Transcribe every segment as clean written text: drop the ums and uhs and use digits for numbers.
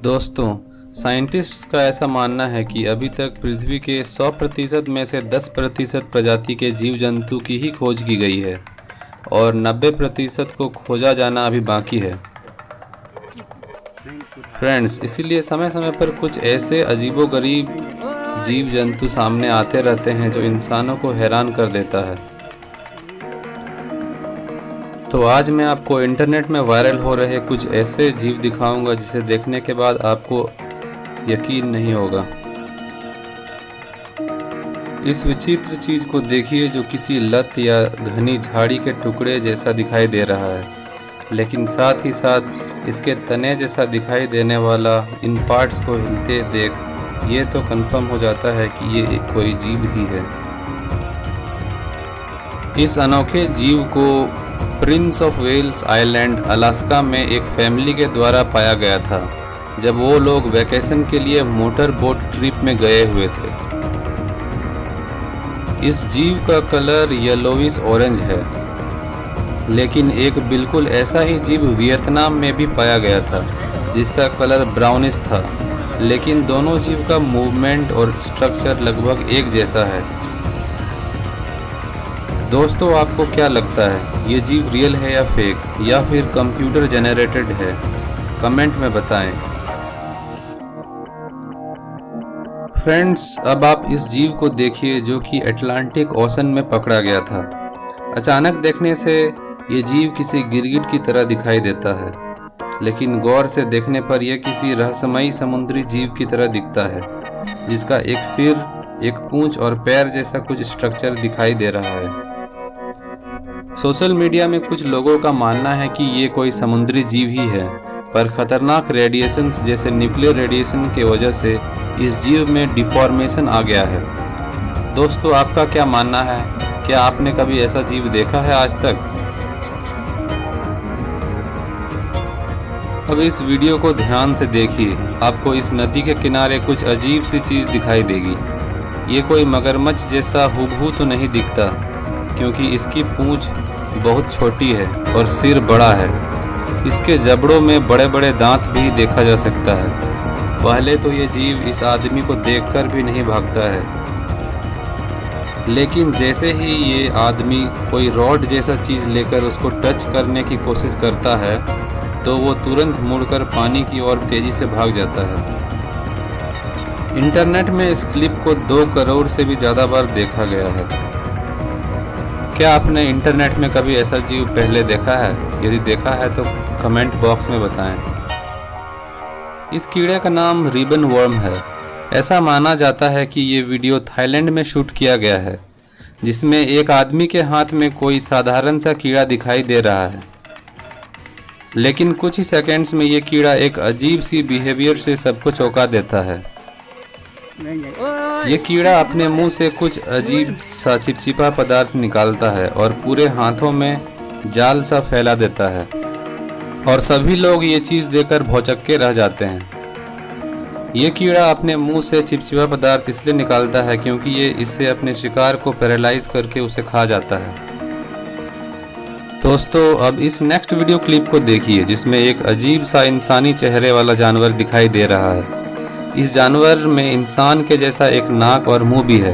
दोस्तों, साइंटिस्ट्स का ऐसा मानना है कि अभी तक पृथ्वी के 100% में से 10% प्रजाति के जीव जंतु की ही खोज की गई है और 90% को खोजा जाना अभी बाकी है। फ्रेंड्स, इसीलिए समय समय पर कुछ ऐसे अजीबोगरीब जीव जंतु सामने आते रहते हैं जो इंसानों को हैरान कर देता है। तो आज मैं आपको इंटरनेट में वायरल हो रहे कुछ ऐसे जीव दिखाऊंगा जिसे देखने के बाद आपको यकीन नहीं होगा। इस विचित्र चीज को देखिए जो किसी लत या घनी झाड़ी के टुकड़े जैसा दिखाई दे रहा है, लेकिन साथ ही साथ इसके तने जैसा दिखाई देने वाला इन पार्ट्स को हिलते देख ये तो कंफर्म हो जाता है कि ये कोई जीव ही है। इस अनोखे जीव को Prince of Wales Island Alaska में एक फैमिली के द्वारा पाया गया था जब वो लोग वैकेशन के लिए मोटर बोट ट्रिप में गए हुए थे। इस जीव का कलर येलोविश ऑरेंज है, लेकिन एक बिल्कुल ऐसा ही जीव वियतनाम में भी पाया गया था जिसका कलर ब्राउनिश था, लेकिन दोनों जीव का मूवमेंट और स्ट्रक्चर लगभग एक जैसा है। दोस्तों, आपको क्या लगता है, ये जीव रियल है या फेक या फिर कंप्यूटर जनरेटेड है? कमेंट में बताएं। फ्रेंड्स, अब आप इस जीव को देखिए जो कि अटलांटिक ओशन में पकड़ा गया था। अचानक देखने से ये जीव किसी गिरगिट की तरह दिखाई देता है, लेकिन गौर से देखने पर यह किसी रहस्यमयी समुद्री जीव की तरह दिखता है जिसका एक सिर, एक पूंछ और पैर जैसा कुछ स्ट्रक्चर दिखाई दे रहा है। सोशल मीडिया में कुछ लोगों का मानना है कि ये कोई समुद्री जीव ही है, पर खतरनाक रेडिएशंस जैसे न्यूक्लियर रेडिएशन के वजह से इस जीव में डिफॉर्मेशन आ गया है। दोस्तों, आपका क्या मानना है? क्या आपने कभी ऐसा जीव देखा है आज तक? अब इस वीडियो को ध्यान से देखिए, आपको इस नदी के किनारे कुछ अजीब सी चीज दिखाई देगी। ये कोई मगरमच्छ जैसा हूबहू तो नहीं दिखता, क्योंकि इसकी पूंछ बहुत छोटी है और सिर बड़ा है। इसके जबड़ों में बड़े बड़े दांत भी देखा जा सकता है। पहले तो ये जीव इस आदमी को देखकर भी नहीं भागता है, लेकिन जैसे ही ये आदमी कोई रॉड जैसा चीज लेकर उसको टच करने की कोशिश करता है तो वो तुरंत मुड़कर पानी की ओर तेजी से भाग जाता है। इंटरनेट में इस क्लिप को 2 करोड़ से भी ज़्यादा बार देखा गया है। क्या आपने इंटरनेट में कभी ऐसा जीव पहले देखा है? यदि देखा है तो कमेंट बॉक्स में बताएं। इस कीड़े का नाम रिबन वर्म है। ऐसा माना जाता है कि ये वीडियो थाईलैंड में शूट किया गया है, जिसमें एक आदमी के हाथ में कोई साधारण सा कीड़ा दिखाई दे रहा है, लेकिन कुछ ही सेकंड्स में ये कीड़ा एक अजीब सी बिहेवियर से सबको चौंका देता है। ये कीड़ा अपने मुंह से कुछ अजीब सा चिपचिपा पदार्थ निकालता है और पूरे हाथों में जाल सा फैला देता है, और सभी लोग ये चीज देखकर भौचक्के रह जाते हैं। ये कीड़ा अपने मुंह से चिपचिपा पदार्थ इसलिए निकालता है क्योंकि ये इससे अपने शिकार को पैरालाइज करके उसे खा जाता है। दोस्तों, अब इस नेक्स्ट वीडियो क्लिप को देखिए जिसमें एक अजीब सा इंसानी चेहरे वाला जानवर दिखाई दे रहा है। इस जानवर में इंसान के जैसा एक नाक और मुंह भी है।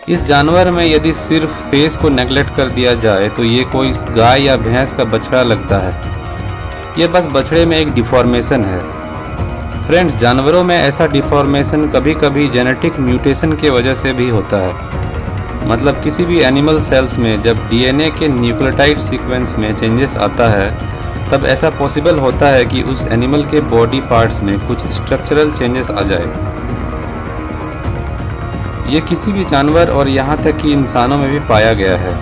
इस जानवर में यदि सिर्फ फेस को नेगलेक्ट कर दिया जाए तो ये कोई गाय या भैंस का बछड़ा लगता है। ये बस बछड़े में एक डिफॉर्मेशन है। फ्रेंड्स, जानवरों में ऐसा डिफॉर्मेशन कभी कभी जेनेटिक म्यूटेशन के वजह से भी होता है। मतलब किसी भी एनिमल सेल्स में जब डीएनए के न्यूक्लियोटाइड सीक्वेंस में चेंजेस आता है तब ऐसा पॉसिबल होता है कि उस एनिमल के बॉडी पार्ट्स में कुछ स्ट्रक्चरल चेंजेस आ जाए। ये किसी भी जानवर और यहाँ तक कि इंसानों में भी पाया गया है।